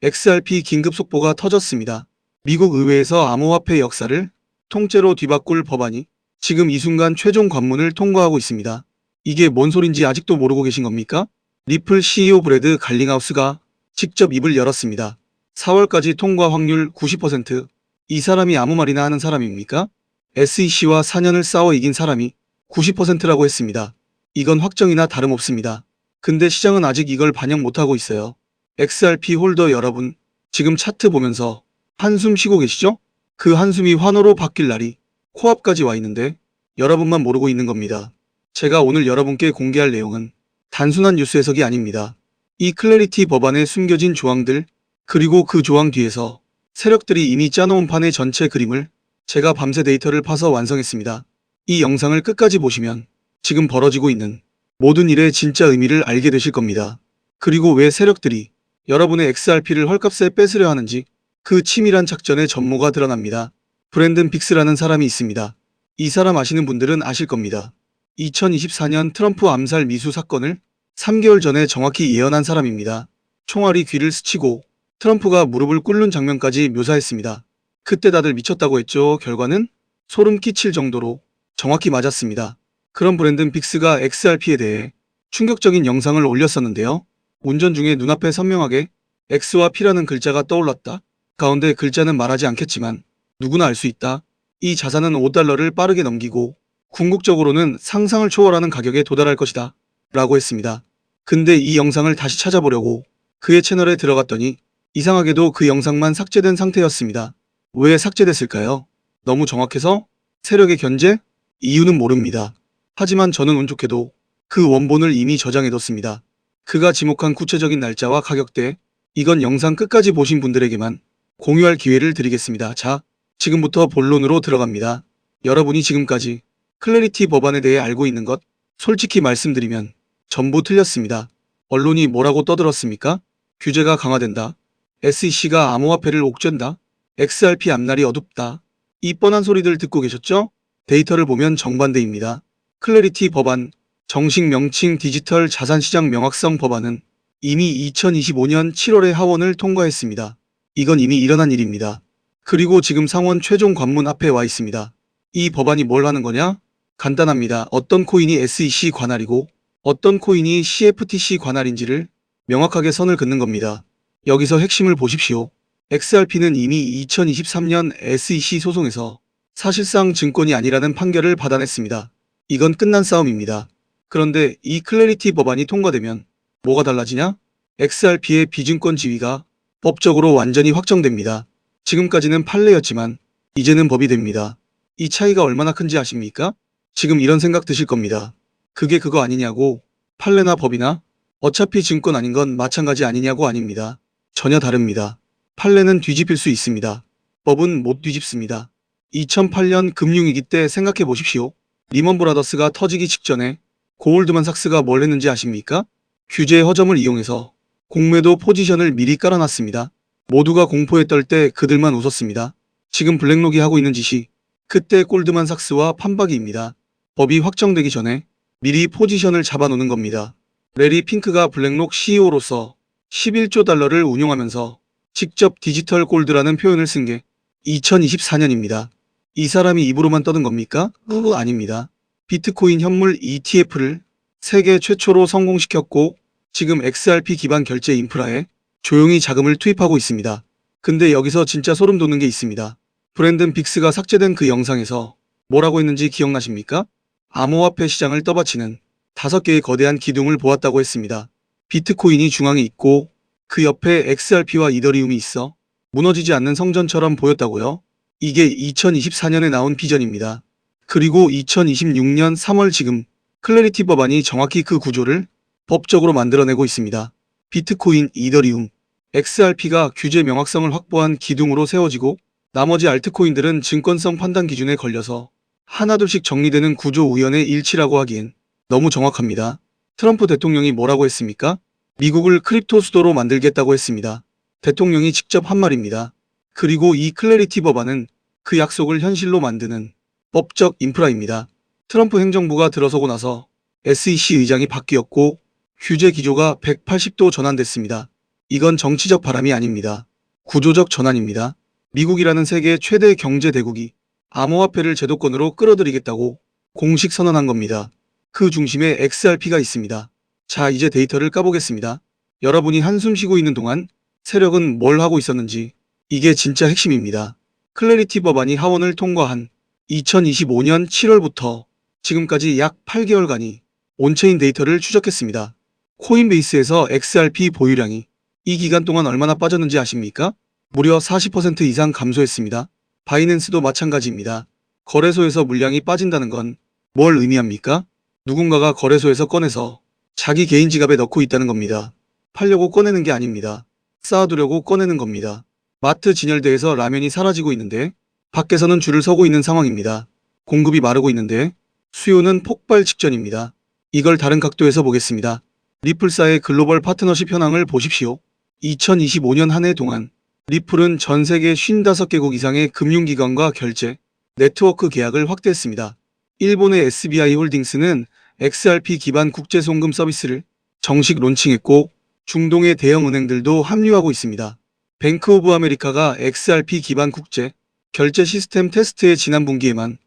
XRP 긴급 속보가 터졌습니다. 미국 의회에서 암호화폐 역사를 통째로 뒤바꿀 법안이 지금 이 순간 최종 관문을 통과하고 있습니다. 이게 뭔 소린지 아직도 모르고 계신 겁니까? 리플 CEO 브래드 갈링하우스가 직접 입을 열었습니다. 4월까지 통과 확률 90%. 이 사람이 아무 말이나 하는 사람입니까? SEC와 4년을 싸워 이긴 사람이 90%라고 했습니다. 이건 확정이나 다름없습니다. 근데 시장은 아직 이걸 반영 못하고 있어요. XRP 홀더 여러분, 지금 차트 보면서 한숨 쉬고 계시죠? 그 한숨이 환호로 바뀔 날이 코앞까지 와 있는데 여러분만 모르고 있는 겁니다. 제가 오늘 여러분께 공개할 내용은 단순한 뉴스 해석이 아닙니다. 이 클래리티 법안에 숨겨진 조항들, 그리고 그 조항 뒤에서 세력들이 이미 짜놓은 판의 전체 그림을 제가 밤새 데이터를 파서 완성했습니다. 이 영상을 끝까지 보시면 지금 벌어지고 있는 모든 일의 진짜 의미를 알게 되실 겁니다. 그리고 왜 세력들이 여러분의 XRP를 헐값에 뺏으려 하는지 그 치밀한 작전의 전모가 드러납니다. 브랜든 빅스라는 사람이 있습니다. 이 사람 아시는 분들은 아실 겁니다. 2024년 트럼프 암살 미수 사건을 3개월 전에 정확히 예언한 사람입니다. 총알이 귀를 스치고 트럼프가 무릎을 꿇는 장면까지 묘사했습니다. 그때 다들 미쳤다고 했죠. 결과는 소름 끼칠 정도로 정확히 맞았습니다. 그런 브랜든 빅스가 XRP에 대해 충격적인 영상을 올렸었는데요. 운전 중에 눈앞에 선명하게 X와 P라는 글자가 떠올랐다. 가운데 글자는 말하지 않겠지만 누구나 알 수 있다. 이 자산은 $5를 빠르게 넘기고 궁극적으로는 상상을 초월하는 가격에 도달할 것이다. 라고 했습니다. 근데 이 영상을 다시 찾아보려고 그의 채널에 들어갔더니 이상하게도 그 영상만 삭제된 상태였습니다. 왜 삭제됐을까요? 너무 정확해서? 세력의 견제? 이유는 모릅니다. 하지만 저는 운 좋게도 그 원본을 이미 저장해뒀습니다. 그가 지목한 구체적인 날짜와 가격대, 이건 영상 끝까지 보신 분들에게만 공유할 기회를 드리겠습니다. 자, 지금부터 본론으로 들어갑니다. 여러분이 지금까지 클래리티 법안에 대해 알고 있는 것, 솔직히 말씀드리면 전부 틀렸습니다. 언론이 뭐라고 떠들었습니까? 규제가 강화된다. SEC가 암호화폐를 옥죄다. XRP 앞날이 어둡다. 이 뻔한 소리들 듣고 계셨죠? 데이터를 보면 정반대입니다. 클래리티 법안, 정식 명칭 디지털 자산시장 명확성 법안은 이미 2025년 7월에 하원을 통과했습니다. 이건 이미 일어난 일입니다. 그리고 지금 상원 최종 관문 앞에 와 있습니다. 이 법안이 뭘 하는 거냐? 간단합니다. 어떤 코인이 SEC 관할이고 어떤 코인이 CFTC 관할인지를 명확하게 선을 긋는 겁니다. 여기서 핵심을 보십시오. XRP는 이미 2023년 SEC 소송에서 사실상 증권이 아니라는 판결을 받아냈습니다. 이건 끝난 싸움입니다. 그런데 이 클래리티 법안이 통과되면 뭐가 달라지냐? XRP의 비증권 지위가 법적으로 완전히 확정됩니다. 지금까지는 판례였지만 이제는 법이 됩니다. 이 차이가 얼마나 큰지 아십니까? 지금 이런 생각 드실 겁니다. 그게 그거 아니냐고. 판례나 법이나 어차피 증권 아닌 건 마찬가지 아니냐고. 아닙니다. 전혀 다릅니다. 판례는 뒤집힐 수 있습니다. 법은 못 뒤집습니다. 2008년 금융위기 때 생각해 보십시오. 리먼 브라더스가 터지기 직전에 고울드만삭스가 뭘 했는지 아십니까? 규제의 허점을 이용해서 공매도 포지션을 미리 깔아놨습니다. 모두가 공포에 떨 때 그들만 웃었습니다. 지금 블랙록이 하고 있는 짓이 그때 골드만삭스와 판박이입니다. 법이 확정되기 전에 미리 포지션을 잡아놓는 겁니다. 레리 핑크가 블랙록 CEO로서 11조 달러를 운용하면서 직접 디지털 골드라는 표현을 쓴 게 2024년입니다. 이 사람이 입으로만 떠든 겁니까? 아닙니다. 비트코인 현물 ETF를 세계 최초로 성공시켰고 지금 XRP 기반 결제 인프라에 조용히 자금을 투입하고 있습니다. 근데 여기서 진짜 소름 돋는 게 있습니다. 브랜든 빅스가 삭제된 그 영상에서 뭐라고 했는지 기억나십니까? 암호화폐 시장을 떠받치는 5개의 거대한 기둥을 보았다고 했습니다. 비트코인이 중앙에 있고 그 옆에 XRP와 이더리움이 있어 무너지지 않는 성전처럼 보였다고요? 이게 2024년에 나온 비전입니다. 그리고 2026년 3월 지금 클래리티 법안이 정확히 그 구조를 법적으로 만들어내고 있습니다. 비트코인, 이더리움, XRP가 규제 명확성을 확보한 기둥으로 세워지고 나머지 알트코인들은 증권성 판단 기준에 걸려서 하나둘씩 정리되는 구조 우연의 일치라고 하기엔 너무 정확합니다. 트럼프 대통령이 뭐라고 했습니까? 미국을 크립토 수도로 만들겠다고 했습니다. 대통령이 직접 한 말입니다. 그리고 이 클래리티 법안은 그 약속을 현실로 만드는 법적 인프라입니다. 트럼프 행정부가 들어서고 나서 SEC 의장이 바뀌었고 규제 기조가 180도 전환됐습니다. 이건 정치적 바람이 아닙니다. 구조적 전환입니다. 미국이라는 세계 최대 경제 대국이 암호화폐를 제도권으로 끌어들이겠다고 공식 선언한 겁니다. 그 중심에 XRP가 있습니다. 자, 이제 데이터를 까보겠습니다. 여러분이 한숨 쉬고 있는 동안 세력은 뭘 하고 있었는지, 이게 진짜 핵심입니다. 클래리티 법안이 하원을 통과한 2025년 7월부터 지금까지 약 8개월간이 온체인 데이터를 추적했습니다. 코인베이스에서 XRP 보유량이 이 기간 동안 얼마나 빠졌는지 아십니까? 무려 40% 이상 감소했습니다. 바이낸스도 마찬가지입니다. 거래소에서 물량이 빠진다는 건 뭘 의미합니까? 누군가가 거래소에서 꺼내서 자기 개인 지갑에 넣고 있다는 겁니다. 팔려고 꺼내는 게 아닙니다. 쌓아두려고 꺼내는 겁니다. 마트 진열대에서 라면이 사라지고 있는데 밖에서는 줄을 서고 있는 상황입니다. 공급이 마르고 있는데 수요는 폭발 직전입니다. 이걸 다른 각도에서 보겠습니다. 리플사의 글로벌 파트너십 현황을 보십시오. 2025년 한 해 동안 리플은 전 세계 55개국 이상의 금융기관과 결제, 네트워크 계약을 확대했습니다. 일본의 SBI 홀딩스는 XRP 기반 국제송금 서비스를 정식 론칭했고 중동의 대형 은행들도 합류하고 있습니다. 뱅크 오브 아메리카가 XRP 기반 국제 결제 시스템 테스트에 지난 분기에만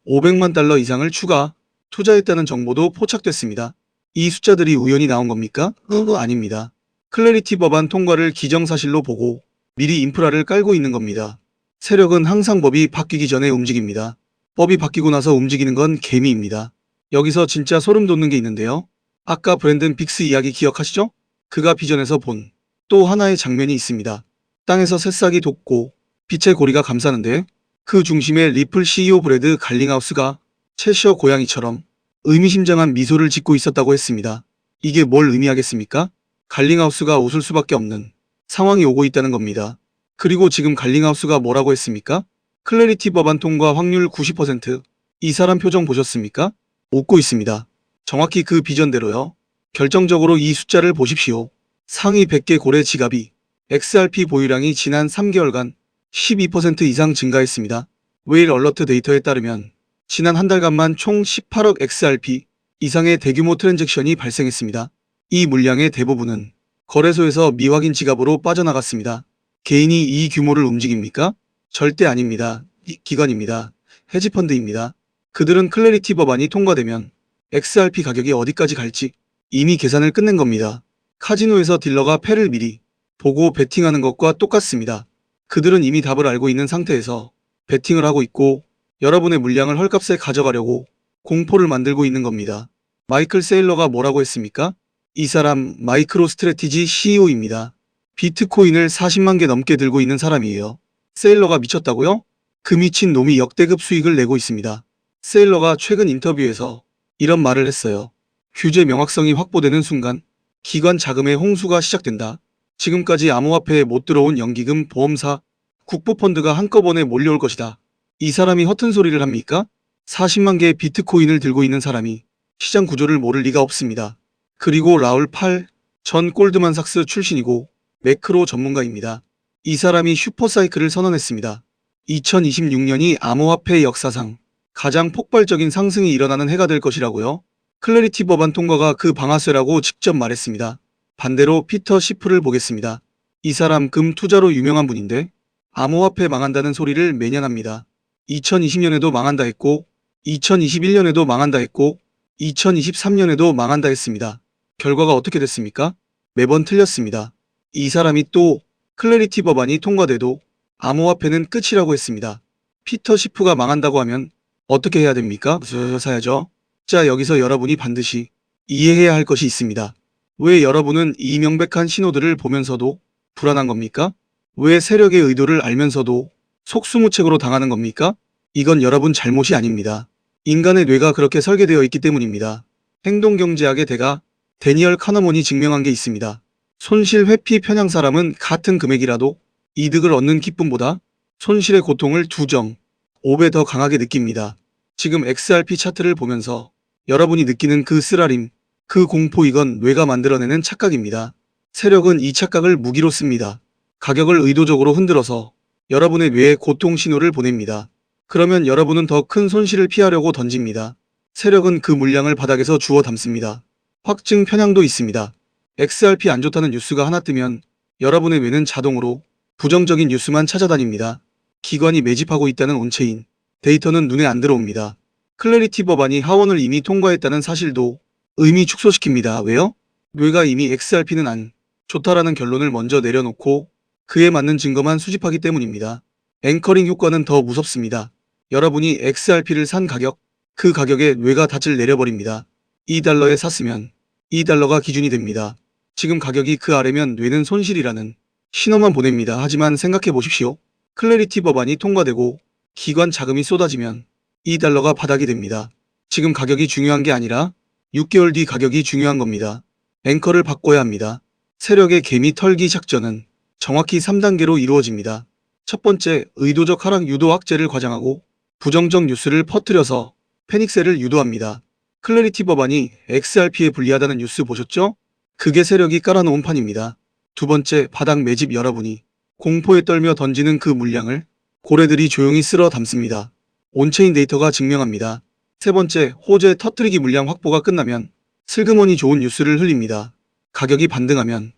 500만 달러 이상을 추가 투자했다는 정보도 포착됐습니다. 이 숫자들이 우연히 나온 겁니까? 아닙니다. 클래리티 법안 통과를 기정사실로 보고 미리 인프라를 깔고 있는 겁니다. 세력은 항상 법이 바뀌기 전에 움직입니다. 법이 바뀌고 나서 움직이는 건 개미입니다. 여기서 진짜 소름 돋는 게 있는데요. 아까 브랜든 빅스 이야기 기억하시죠? 그가 비전에서 본 또 하나의 장면이 있습니다. 땅에서 새싹이 돋고 빛의 고리가 감싸는데 그 중심에 리플 CEO 브래드 갈링하우스가 채셔 고양이처럼 의미심장한 미소를 짓고 있었다고 했습니다. 이게 뭘 의미하겠습니까? 갈링하우스가 웃을 수밖에 없는 상황이 오고 있다는 겁니다. 그리고 지금 갈링하우스가 뭐라고 했습니까? 클래리티 법안 통과 확률 90%. 이 사람 표정 보셨습니까? 웃고 있습니다. 정확히 그 비전대로요. 결정적으로 이 숫자를 보십시오. 상위 100개 고래 지갑이 XRP 보유량이 지난 3개월간 12% 이상 증가했습니다. 웨일 얼러트 데이터에 따르면 지난 한 달간만 총 18억 XRP 이상의 대규모 트랜잭션이 발생했습니다. 이 물량의 대부분은 거래소에서 미확인 지갑으로 빠져나갔습니다. 개인이 이 규모를 움직입니까? 절대 아닙니다. 기관입니다. 헤지펀드입니다. 그들은 클래리티 법안이 통과되면 XRP 가격이 어디까지 갈지 이미 계산을 끝낸 겁니다. 카지노에서 딜러가 패를 미리 보고 베팅하는 것과 똑같습니다. 그들은 이미 답을 알고 있는 상태에서 베팅을 하고 있고 여러분의 물량을 헐값에 가져가려고 공포를 만들고 있는 겁니다. 마이클 세일러가 뭐라고 했습니까? 이 사람 마이크로 스트래티지 CEO입니다. 비트코인을 40만 개 넘게 들고 있는 사람이에요. 세일러가 미쳤다고요? 그 미친 놈이 역대급 수익을 내고 있습니다. 세일러가 최근 인터뷰에서 이런 말을 했어요. 규제 명확성이 확보되는 순간 기관 자금의 홍수가 시작된다. 지금까지 암호화폐에 못 들어온 연기금, 보험사, 국부펀드가 한꺼번에 몰려올 것이다. 이 사람이 허튼 소리를 합니까? 40만 개의 비트코인을 들고 있는 사람이 시장 구조를 모를 리가 없습니다. 그리고 라울 팔 전 골드만삭스 출신이고 매크로 전문가입니다. 이 사람이 슈퍼사이클을 선언했습니다. 2026년이 암호화폐 역사상 가장 폭발적인 상승이 일어나는 해가 될 것이라고요. 클래리티 법안 통과가 그 방아쇠라고 직접 말했습니다. 반대로 피터 시프를 보겠습니다. 이 사람 금 투자로 유명한 분인데 암호화폐 망한다는 소리를 매년 합니다. 2020년에도 망한다 했고 2021년에도 망한다 했고 2023년에도 망한다 했습니다. 결과가 어떻게 됐습니까? 매번 틀렸습니다. 이 사람이 또 클래리티 법안이 통과돼도 암호화폐는 끝이라고 했습니다. 피터 시프가 망한다고 하면 어떻게 해야 됩니까? 사야죠. 자, 여기서 여러분이 반드시 이해해야 할 것이 있습니다. 왜 여러분은 이 명백한 신호들을 보면서도 불안한 겁니까? 왜 세력의 의도를 알면서도 속수무책으로 당하는 겁니까? 이건 여러분 잘못이 아닙니다. 인간의 뇌가 그렇게 설계되어 있기 때문입니다. 행동경제학의 대가 데니얼 카너먼이 증명한 게 있습니다. 손실 회피 편향 사람은 같은 금액이라도 이득을 얻는 기쁨보다 손실의 고통을 2정, 5배 더 강하게 느낍니다. 지금 XRP 차트를 보면서 여러분이 느끼는 그 쓰라림, 그 공포, 이건 뇌가 만들어내는 착각입니다. 세력은 이 착각을 무기로 씁니다. 가격을 의도적으로 흔들어서 여러분의 뇌에 고통 신호를 보냅니다. 그러면 여러분은 더 큰 손실을 피하려고 던집니다. 세력은 그 물량을 바닥에서 주워 담습니다. 확증 편향도 있습니다. XRP 안 좋다는 뉴스가 하나 뜨면 여러분의 뇌는 자동으로 부정적인 뉴스만 찾아다닙니다. 기관이 매집하고 있다는 온체인 데이터는 눈에 안 들어옵니다. 클래리티 법안이 하원을 이미 통과했다는 사실도 의미 축소시킵니다. 왜요? 뇌가 이미 XRP는 안 좋다라는 결론을 먼저 내려놓고 그에 맞는 증거만 수집하기 때문입니다. 앵커링 효과는 더 무섭습니다. 여러분이 XRP를 산 가격, 그 가격에 뇌가 닻을 내려버립니다. 2달러에 샀으면 2달러가 기준이 됩니다. 지금 가격이 그 아래면 뇌는 손실이라는 신호만 보냅니다. 하지만 생각해 보십시오. 클래리티 법안이 통과되고 기관 자금이 쏟아지면 2달러가 바닥이 됩니다. 지금 가격이 중요한 게 아니라 6개월 뒤 가격이 중요한 겁니다. 앵커를 바꿔야 합니다. 세력의 개미 털기 작전은 정확히 3단계로 이루어집니다. 첫 번째, 의도적 하락 유도 악재를 과장하고 부정적 뉴스를 퍼뜨려서 패닉세를 유도합니다. 클래리티 법안이 XRP에 불리하다는 뉴스 보셨죠? 그게 세력이 깔아놓은 판입니다. 두 번째, 바닥 매집 여러분이 공포에 떨며 던지는 그 물량을 고래들이 조용히 쓸어 담습니다. 온체인 데이터가 증명합니다. 세 번째, 호재 터뜨리기 물량 확보가 끝나면 슬그머니 좋은 뉴스를 흘립니다. 가격이 반등하면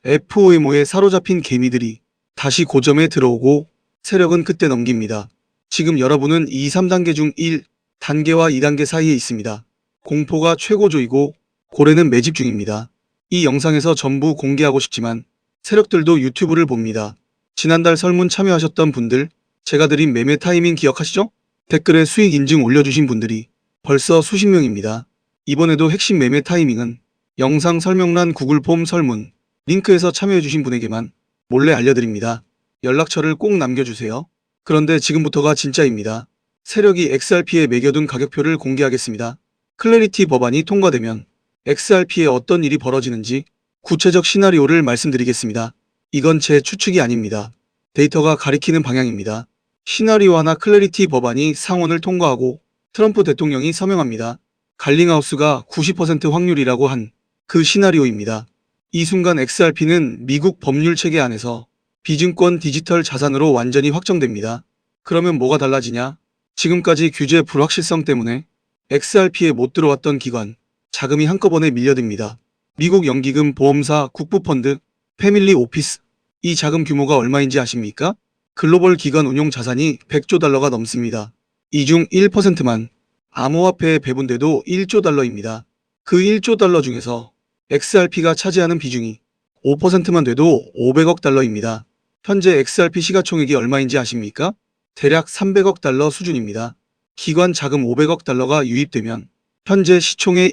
FOMO에 사로잡힌 개미들이 다시 고점에 들어오고 세력은 그때 넘깁니다. 지금 여러분은 2, 3단계 중 1단계와 2단계 사이에 있습니다. 공포가 최고조이고 고래는 매집 중입니다. 이 영상에서 전부 공개하고 싶지만 세력들도 유튜브를 봅니다. 지난달 설문 참여하셨던 분들, 제가 드린 매매 타이밍 기억하시죠? 댓글에 수익 인증 올려주신 분들이 벌써 수십 명입니다. 이번에도 핵심 매매 타이밍은 영상 설명란 구글 폼 설문 링크에서 참여해주신 분에게만 몰래 알려드립니다. 연락처를 꼭 남겨주세요. 그런데 지금부터가 진짜입니다. 세력이 XRP에 매겨둔 가격표를 공개하겠습니다. 클래리티 법안이 통과되면 XRP에 어떤 일이 벌어지는지 구체적 시나리오를 말씀드리겠습니다. 이건 제 추측이 아닙니다. 데이터가 가리키는 방향입니다. 시나리오 하나, 클래리티 법안이 상원을 통과하고 트럼프 대통령이 서명합니다. 갈링하우스가 90% 확률이라고 한 그 시나리오입니다. 이 순간 XRP는 미국 법률 체계 안에서 비증권 디지털 자산으로 완전히 확정됩니다. 그러면 뭐가 달라지냐? 지금까지 규제 불확실성 때문에 XRP에 못 들어왔던 기관, 자금이 한꺼번에 밀려듭니다. 미국 연기금, 보험사, 국부펀드, 패밀리 오피스. 이 자금 규모가 얼마인지 아십니까? 글로벌 기관 운용 자산이 100조 달러가 넘습니다. 이 중 1%만 암호화폐에 배분돼도 1조 달러입니다. 그 1조 달러 중에서 XRP가 차지하는 비중이 5%만 돼도 500억 달러입니다. 현재 XRP 시가총액이 얼마인지 아십니까? 대략 300억 달러 수준입니다. 기관 자금 500억 달러가 유입되면 현재 시총의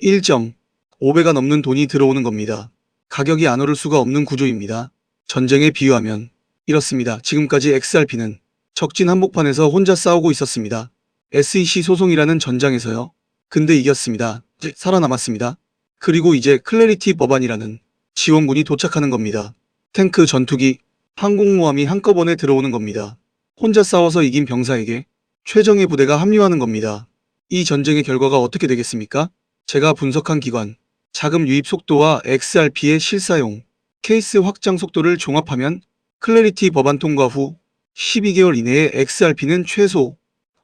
1.5배가 넘는 돈이 들어오는 겁니다. 가격이 안 오를 수가 없는 구조입니다. 전쟁에 비유하면 이렇습니다. 지금까지 XRP는 적진 한복판에서 혼자 싸우고 있었습니다. SEC 소송이라는 전장에서요. 근데 이겼습니다. 살아남았습니다. 그리고 이제 클래리티 법안이라는 지원군이 도착하는 겁니다. 탱크, 전투기, 항공모함이 한꺼번에 들어오는 겁니다. 혼자 싸워서 이긴 병사에게 최정예 부대가 합류하는 겁니다. 이 전쟁의 결과가 어떻게 되겠습니까? 제가 분석한 기관, 자금 유입 속도와 XRP의 실사용, 케이스 확장 속도를 종합하면 클래리티 법안 통과 후 12개월 이내에 XRP는 최소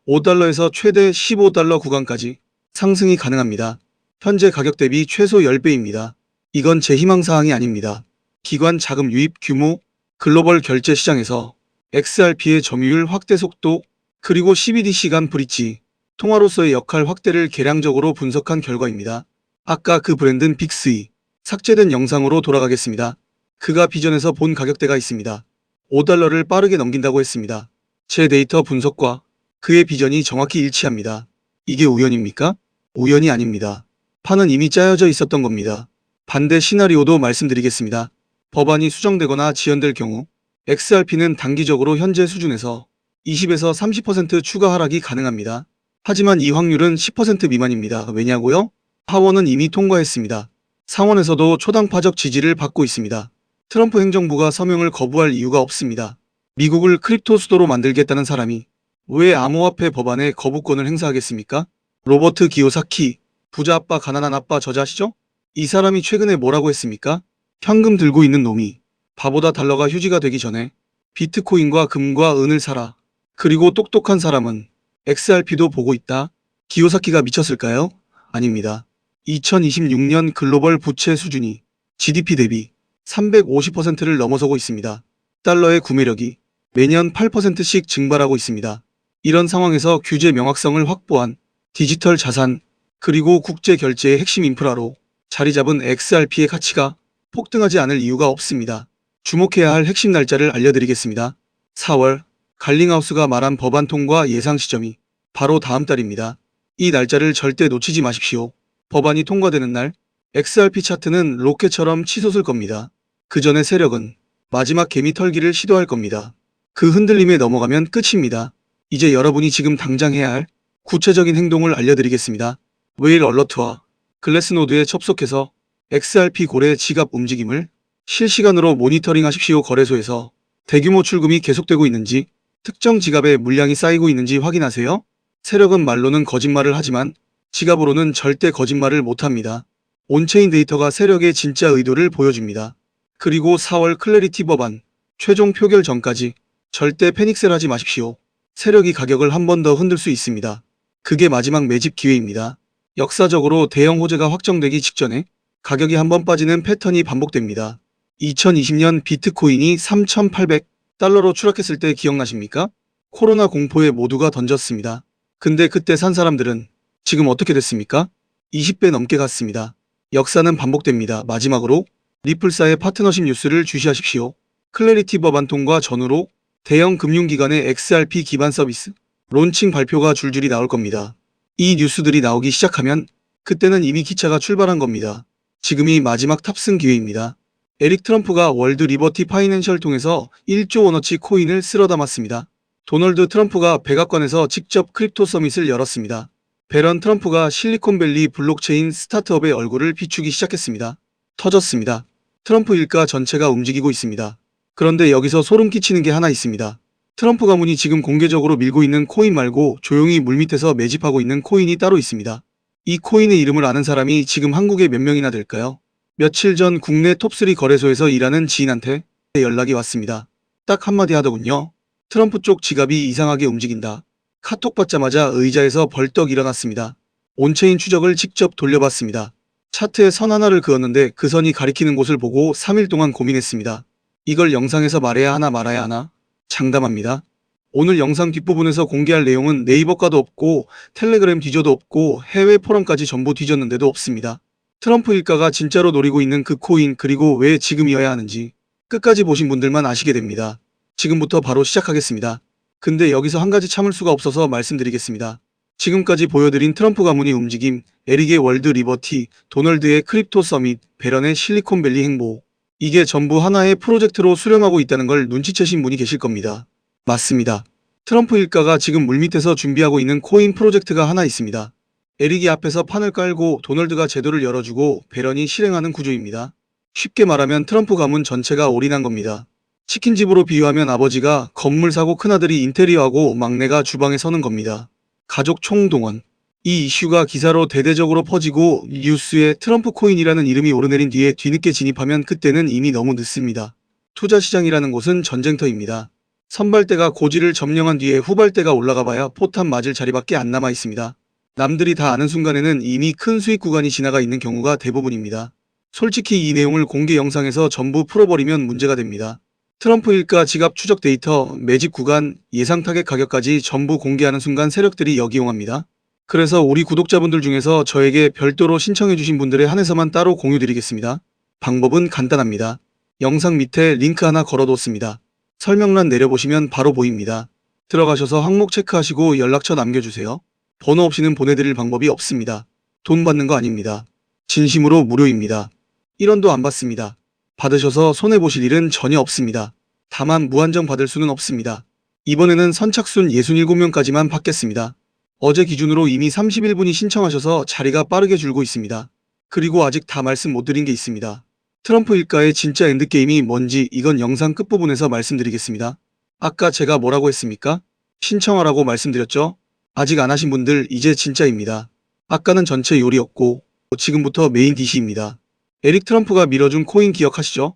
5달러에서 최대 15달러 구간까지 상승이 가능합니다. 현재 가격 대비 최소 10배입니다. 이건 제 희망사항이 아닙니다. 기관 자금 유입 규모, 글로벌 결제 시장에서 XRP의 점유율 확대 속도, 그리고 CBD 시간 브릿지, 통화로서의 역할 확대를 계량적으로 분석한 결과입니다. 아까 그 브랜든 빅스이 삭제된 영상으로 돌아가겠습니다. 그가 비전에서 본 가격대가 있습니다. 5달러를 빠르게 넘긴다고 했습니다. 제 데이터 분석과 그의 비전이 정확히 일치합니다. 이게 우연입니까? 우연이 아닙니다. 판은 이미 짜여져 있었던 겁니다. 반대 시나리오도 말씀드리겠습니다. 법안이 수정되거나 지연될 경우 XRP는 단기적으로 현재 수준에서 20에서 30% 추가 하락이 가능합니다. 하지만 이 확률은 10% 미만입니다. 왜냐고요? 하원은 이미 통과했습니다. 상원에서도 초당파적 지지를 받고 있습니다. 트럼프 행정부가 서명을 거부할 이유가 없습니다. 미국을 크립토 수도로 만들겠다는 사람이 왜 암호화폐 법안에 거부권을 행사하겠습니까? 로버트 기요사키, 부자 아빠 가난한 아빠 저자시죠? 이 사람이 최근에 뭐라고 했습니까? 현금 들고 있는 놈이 바보다, 달러가 휴지가 되기 전에 비트코인과 금과 은을 사라. 그리고 똑똑한 사람은 XRP도 보고 있다. 기요사키가 미쳤을까요? 아닙니다. 2026년 글로벌 부채 수준이 GDP 대비 350%를 넘어서고 있습니다. 달러의 구매력이 매년 8%씩 증발하고 있습니다. 이런 상황에서 규제 명확성을 확보한 디지털 자산 그리고 국제 결제의 핵심 인프라로 자리 잡은 XRP의 가치가 폭등하지 않을 이유가 없습니다. 주목해야 할 핵심 날짜를 알려드리겠습니다. 4월 갈링하우스가 말한 법안 통과 예상 시점이 바로 다음 달입니다. 이 날짜를 절대 놓치지 마십시오. 법안이 통과되는 날 XRP 차트는 로켓처럼 치솟을 겁니다. 그 전에 세력은 마지막 개미 털기를 시도할 겁니다. 그 흔들림에 넘어가면 끝입니다. 이제 여러분이 지금 당장 해야 할 구체적인 행동을 알려드리겠습니다. 웨일 얼러트와 글래스노드에 접속해서 XRP 고래 지갑 움직임을 실시간으로 모니터링 하십시오. 거래소에서 대규모 출금이 계속되고 있는지, 특정 지갑에 물량이 쌓이고 있는지 확인하세요. 세력은 말로는 거짓말을 하지만 지갑으로는 절대 거짓말을 못합니다. 온체인 데이터가 세력의 진짜 의도를 보여줍니다. 그리고 4월 클래리티 법안 최종 표결 전까지 절대 패닉셀 하지 마십시오. 세력이 가격을 한 번 더 흔들 수 있습니다. 그게 마지막 매집 기회입니다. 역사적으로 대형 호재가 확정되기 직전에 가격이 한 번 빠지는 패턴이 반복됩니다. 2020년 비트코인이 3,800달러로 추락했을 때 기억나십니까? 코로나 공포에 모두가 던졌습니다. 근데 그때 산 사람들은 지금 어떻게 됐습니까? 20배 넘게 갔습니다. 역사는 반복됩니다. 마지막으로 리플사의 파트너십 뉴스를 주시하십시오. 클래리티 법안 통과 전후로 대형 금융기관의 XRP 기반 서비스 론칭 발표가 줄줄이 나올 겁니다. 이 뉴스들이 나오기 시작하면 그때는 이미 기차가 출발한 겁니다. 지금이 마지막 탑승 기회입니다. 에릭 트럼프가 월드 리버티 파이낸셜 통해서 1조 원어치 코인을 쓸어 담았습니다. 도널드 트럼프가 백악관에서 직접 크립토 서밋을 열었습니다. 배런 트럼프가 실리콘밸리 블록체인 스타트업의 얼굴을 비추기 시작했습니다. 터졌습니다. 트럼프 일가 전체가 움직이고 있습니다. 그런데 여기서 소름 끼치는 게 하나 있습니다. 트럼프 가문이 지금 공개적으로 밀고 있는 코인 말고 조용히 물밑에서 매집하고 있는 코인이 따로 있습니다. 이 코인의 이름을 아는 사람이 지금 한국에 몇 명이나 될까요? 며칠 전 국내 톱3 거래소에서 일하는 지인한테 연락이 왔습니다. 딱 한마디 하더군요. 트럼프 쪽 지갑이 이상하게 움직인다. 카톡 받자마자 의자에서 벌떡 일어났습니다. 온체인 추적을 직접 돌려봤습니다. 차트에 선 하나를 그었는데 그 선이 가리키는 곳을 보고 3일 동안 고민했습니다. 이걸 영상에서 말해야 하나 말아야 하나? 장담합니다. 오늘 영상 뒷부분에서 공개할 내용은 네이버 가도 없고 텔레그램 뒤져도 없고 해외 포럼까지 전부 뒤졌는데도 없습니다. 트럼프 일가가 진짜로 노리고 있는 그 코인 그리고 왜 지금이어야 하는지 끝까지 보신 분들만 아시게 됩니다. 지금부터 바로 시작하겠습니다. 근데 여기서 한 가지 참을 수가 없어서 말씀드리겠습니다. 지금까지 보여드린 트럼프 가문의 움직임, 에릭의 월드 리버티, 도널드의 크립토 서밋, 배런의 실리콘밸리 행보 이게 전부 하나의 프로젝트로 수렴하고 있다는 걸 눈치채신 분이 계실 겁니다. 맞습니다. 트럼프 일가가 지금 물밑에서 준비하고 있는 코인 프로젝트가 하나 있습니다. 에릭이 앞에서 판을 깔고 도널드가 제도를 열어주고 배런이 실행하는 구조입니다. 쉽게 말하면 트럼프 가문 전체가 올인한 겁니다. 치킨집으로 비유하면 아버지가 건물 사고 큰아들이 인테리어하고 막내가 주방에 서는 겁니다. 가족 총동원. 이 이슈가 기사로 대대적으로 퍼지고 뉴스에 트럼프 코인이라는 이름이 오르내린 뒤에 뒤늦게 진입하면 그때는 이미 너무 늦습니다. 투자시장이라는 곳은 전쟁터입니다. 선발대가 고지를 점령한 뒤에 후발대가 올라가 봐야 포탄 맞을 자리밖에 안 남아 있습니다. 남들이 다 아는 순간에는 이미 큰 수익 구간이 지나가 있는 경우가 대부분입니다. 솔직히 이 내용을 공개 영상에서 전부 풀어버리면 문제가 됩니다. 트럼프 일가 지갑 추적 데이터, 매집 구간, 예상 타겟 가격까지 전부 공개하는 순간 세력들이 역이용합니다. 그래서 우리 구독자분들 중에서 저에게 별도로 신청해주신 분들에 한해서만 따로 공유드리겠습니다. 방법은 간단합니다. 영상 밑에 링크 하나 걸어뒀습니다. 설명란 내려보시면 바로 보입니다. 들어가셔서 항목 체크하시고 연락처 남겨주세요. 번호 없이는 보내드릴 방법이 없습니다. 돈 받는 거 아닙니다. 진심으로 무료입니다. 1원도 안 받습니다. 받으셔서 손해보실 일은 전혀 없습니다. 다만 무한정 받을 수는 없습니다. 이번에는 선착순 67명까지만 받겠습니다. 어제 기준으로 이미 31분이 신청하셔서 자리가 빠르게 줄고 있습니다. 그리고 아직 다 말씀 못 드린 게 있습니다. 트럼프 일가의 진짜 엔드게임이 뭔지 이건 영상 끝부분에서 말씀드리겠습니다. 아까 제가 뭐라고 했습니까? 신청하라고 말씀드렸죠? 아직 안 하신 분들 이제 진짜입니다. 아까는 전체 요리였고 지금부터 메인 디시입니다. 에릭 트럼프가 밀어준 코인 기억하시죠?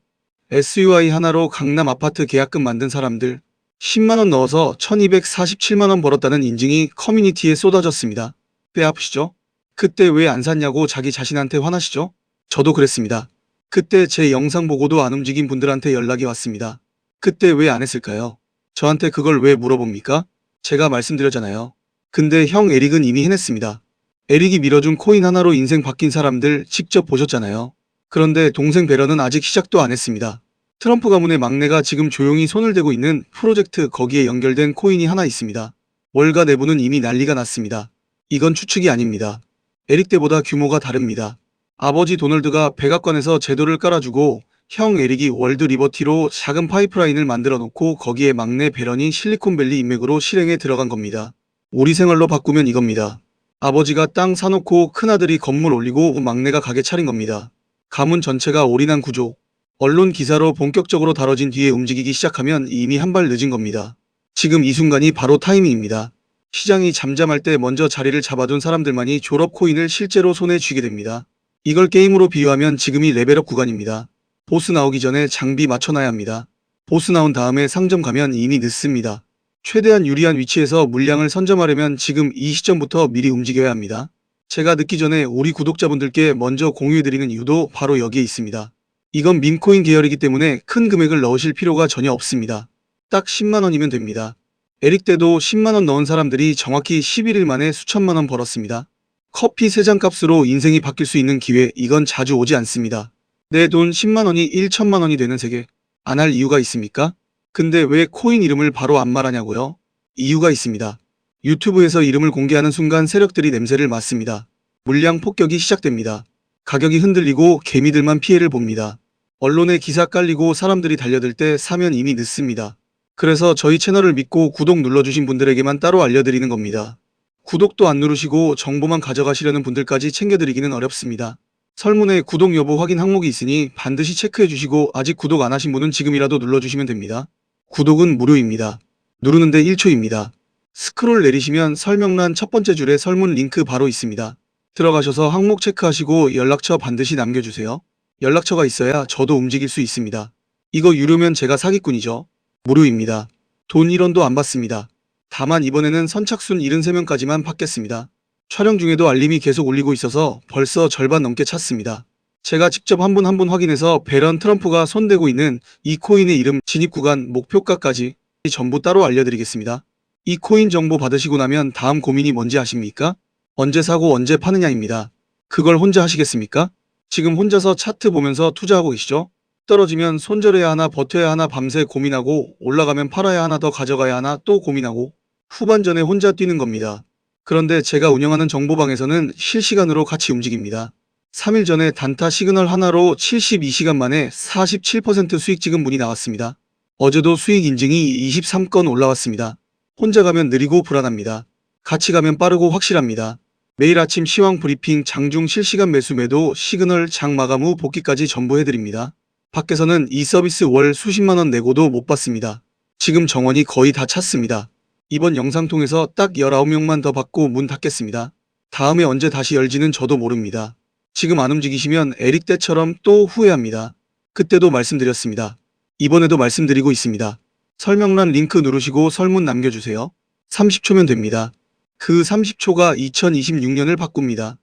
SUI 하나로 강남 아파트 계약금 만든 사람들 10만원 넣어서 1247만원 벌었다는 인증이 커뮤니티에 쏟아졌습니다. 배 아프시죠? 그때 왜 안 샀냐고 자기 자신한테 화나시죠? 저도 그랬습니다. 그때 제 영상 보고도 안 움직인 분들한테 연락이 왔습니다. 그때 왜 안 했을까요? 저한테 그걸 왜 물어봅니까? 제가 말씀드렸잖아요. 근데 형 에릭은 이미 해냈습니다. 에릭이 밀어준 코인 하나로 인생 바뀐 사람들 직접 보셨잖아요. 그런데 동생 베런은 아직 시작도 안 했습니다. 트럼프 가문의 막내가 지금 조용히 손을 대고 있는 프로젝트, 거기에 연결된 코인이 하나 있습니다. 월가 내부는 이미 난리가 났습니다. 이건 추측이 아닙니다. 에릭 때보다 규모가 다릅니다. 아버지 도널드가 백악관에서 제도를 깔아주고 형 에릭이 월드 리버티로 작은 파이프라인을 만들어 놓고 거기에 막내 베런이 실리콘밸리 인맥으로 실행에 들어간 겁니다. 우리 생활로 바꾸면 이겁니다. 아버지가 땅 사놓고 큰아들이 건물 올리고 막내가 가게 차린 겁니다. 가문 전체가 올인한 구조. 언론 기사로 본격적으로 다뤄진 뒤에 움직이기 시작하면 이미 한 발 늦은 겁니다. 지금 이 순간이 바로 타이밍입니다. 시장이 잠잠할 때 먼저 자리를 잡아둔 사람들만이 졸업 코인을 실제로 손에 쥐게 됩니다. 이걸 게임으로 비유하면 지금이 레벨업 구간입니다. 보스 나오기 전에 장비 맞춰놔야 합니다. 보스 나온 다음에 상점 가면 이미 늦습니다. 최대한 유리한 위치에서 물량을 선점하려면 지금 이 시점부터 미리 움직여야 합니다. 제가 늦기 전에 우리 구독자분들께 먼저 공유해드리는 이유도 바로 여기에 있습니다. 이건 밈코인 계열이기 때문에 큰 금액을 넣으실 필요가 전혀 없습니다. 딱 10만원이면 됩니다. 에릭 때도 10만원 넣은 사람들이 정확히 11일 만에 수천만원 벌었습니다. 커피 3잔 값으로 인생이 바뀔 수 있는 기회, 이건 자주 오지 않습니다. 내 돈 10만원이 1천만원이 되는 세계. 안 할 이유가 있습니까? 근데 왜 코인 이름을 바로 안 말하냐고요? 이유가 있습니다. 유튜브에서 이름을 공개하는 순간 세력들이 냄새를 맡습니다. 물량 폭격이 시작됩니다. 가격이 흔들리고 개미들만 피해를 봅니다. 언론에 기사 깔리고 사람들이 달려들 때 사면 이미 늦습니다. 그래서 저희 채널을 믿고 구독 눌러주신 분들에게만 따로 알려드리는 겁니다. 구독도 안 누르시고 정보만 가져가시려는 분들까지 챙겨드리기는 어렵습니다. 설문에 구독 여부 확인 항목이 있으니 반드시 체크해 주시고 아직 구독 안 하신 분은 지금이라도 눌러주시면 됩니다. 구독은 무료입니다. 누르는데 1초입니다. 스크롤 내리시면 설명란 첫 번째 줄에 설문 링크 바로 있습니다. 들어가셔서 항목 체크하시고 연락처 반드시 남겨주세요. 연락처가 있어야 저도 움직일 수 있습니다. 이거 유료면 제가 사기꾼이죠. 무료입니다. 돈 1원도 안 받습니다. 다만 이번에는 선착순 73명까지만 받겠습니다. 촬영 중에도 알림이 계속 울리고 있어서 벌써 절반 넘게 찼습니다. 제가 직접 한 분 한 분 확인해서 베런 트럼프가 손대고 있는 이 코인의 이름, 진입 구간, 목표가까지 전부 따로 알려드리겠습니다. 이 코인 정보 받으시고 나면 다음 고민이 뭔지 아십니까? 언제 사고 언제 파느냐입니다. 그걸 혼자 하시겠습니까? 지금 혼자서 차트 보면서 투자하고 계시죠? 떨어지면 손절해야 하나 버텨야 하나 밤새 고민하고, 올라가면 팔아야 하나 더 가져가야 하나 또 고민하고, 후반전에 혼자 뛰는 겁니다. 그런데 제가 운영하는 정보방에서는 실시간으로 같이 움직입니다. 3일 전에 단타 시그널 하나로 72시간 만에 47% 수익 찍은 분이 나왔습니다. 어제도 수익 인증이 23건 올라왔습니다. 혼자 가면 느리고 불안합니다. 같이 가면 빠르고 확실합니다. 매일 아침 시황 브리핑, 장중 실시간 매수 매도, 시그널, 장 마감 후 복귀까지 전부 해드립니다. 밖에서는 이 서비스 월 수십만원 내고도 못 받습니다. 지금 정원이 거의 다 찼습니다. 이번 영상 통해서 딱 19명만 더 받고 문 닫겠습니다. 다음에 언제 다시 열지는 저도 모릅니다. 지금 안 움직이시면 에릭 때처럼 또 후회합니다. 그때도 말씀드렸습니다. 이번에도 말씀드리고 있습니다. 설명란 링크 누르시고 설문 남겨주세요. 30초면 됩니다. 그 30초가 2026년을 바꿉니다.